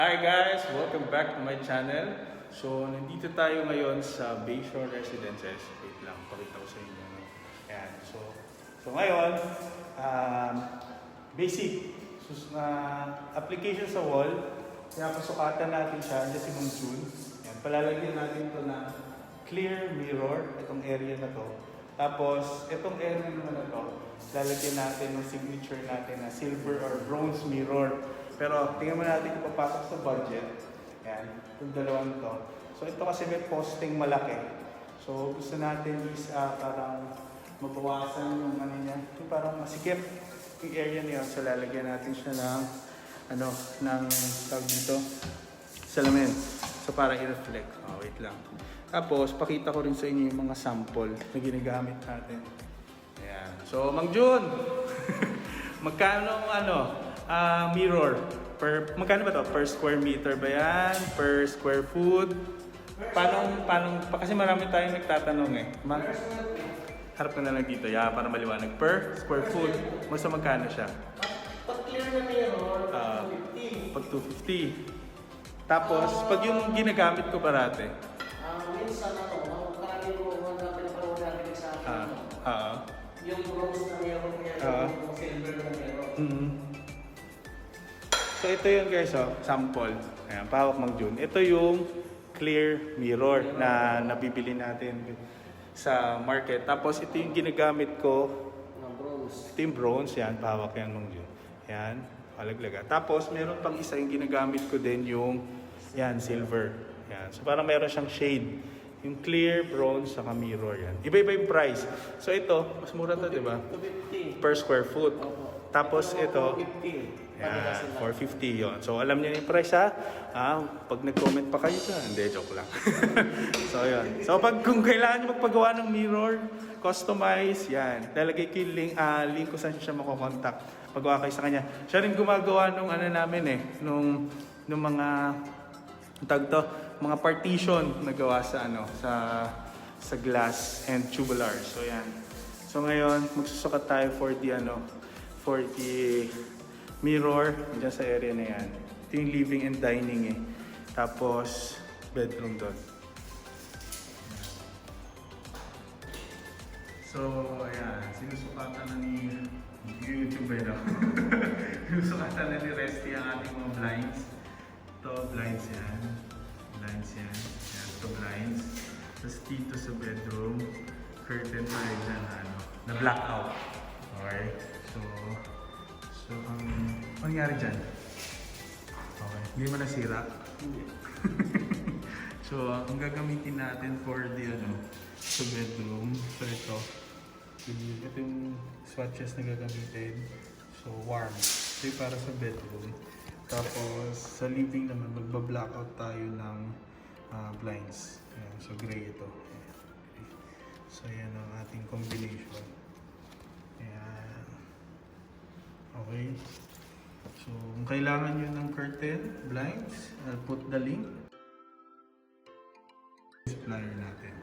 Hi guys! Welcome back to my channel. So, nandito tayo ngayon sa Bayshore Residences. Wait lang, pakita ko sa inyo. Ayan. So ngayon, basic. Application sa wall. Kaya pasukatan natin siya. Diyan si Ma'am June. Ayan. Palalagyan natin ito na clear mirror. Itong area na to. Tapos, itong area naman na to, lalagyan natin ng signature natin na silver or bronze mirror. Pero tingnan mo natin kung papasok sa budget. Ayan, itong dalawang to. So ito kasi may posting malaki. So gusto natin is parang mabawasan yung ano niya. Yung parang masikip yung area niya. So lalagyan natin siya ng ng tawag dito, salamin. So para i-reflect. Oh, wait lang. Tapos pakita ko rin sa inyo yung mga sample na ginagamit natin. Ayan. So Mang Jun, magkano mirror? Magkano ba to? Per square meter ba yan? Per square foot? Paano, kasi marami tayong nagtatanong eh. Harap ka na lang dito, para maliwanag. Per square foot, basta magkano siya? Pag clear na mirror, 250. Pag 250. Tapos, pag yung ginagamit ko parate? Minsan karami ko na pinaparoon natin sa akin. Yung bronze na meron kaya yung silver na meron. So ito yung guys, sample. Ayan, pahawak Mang June. Ito yung clear mirror na nabibili natin sa market. Tapos ito yung ginagamit ko. Bronze. Ito yung bronze, yan. Pahawak yan Mang June. Yan, palaglaga. Tapos meron pang isa yung ginagamit ko din yung silver. Yan. So parang meron siyang shade. Yung clear, bronze, saka mirror yan. Iba-iba yung price. So ito, mas mura to, di ba? 250. Per square foot. Tapos ito, 450. yan, 450 yun. So alam niyo yung price ha? Pag nag-comment pa kayo dyan, hindi, joke lang. So yun. So kung kailangan nyo magpagawa ng mirror, customize, yan. Lalagay ko yung link ko saan siya makokontakt. Pagawa kayo sa kanya. Siya rin gumagawa nung nung mga mga partition na gawa sa sa glass and tubular. So yan. So ngayon, magsusukat tayo for the mirror dyan sa area na yan. Ito yung living and dining eh. Tapos, bedroom doon. So, ayan. Sinusukatan na ni YouTube eh, no? Sinusukatan na ni Resty ang ating mga blinds. Ito, blinds yan. Blinds yan. Yan, ito blinds. Tapos dito sa bedroom, curtain tayo dyan na blackout. Okay? So, ang nangyari dyan? Okay. Hindi mo nasira? Hindi. So, ang gagamitin natin for the sa bedroom. So, ito yung swatches na gagamitin. So, warm. Ito yung para sa bedroom. Tapos, sa living naman, magba-blackout tayo ng blinds. Ayan. So, gray ito. Ayan. So, ayan ang ating combination. Ayan. Okay. So, kung kailangan nyo ng curtain, blinds, I'll put the link. Supplier natin.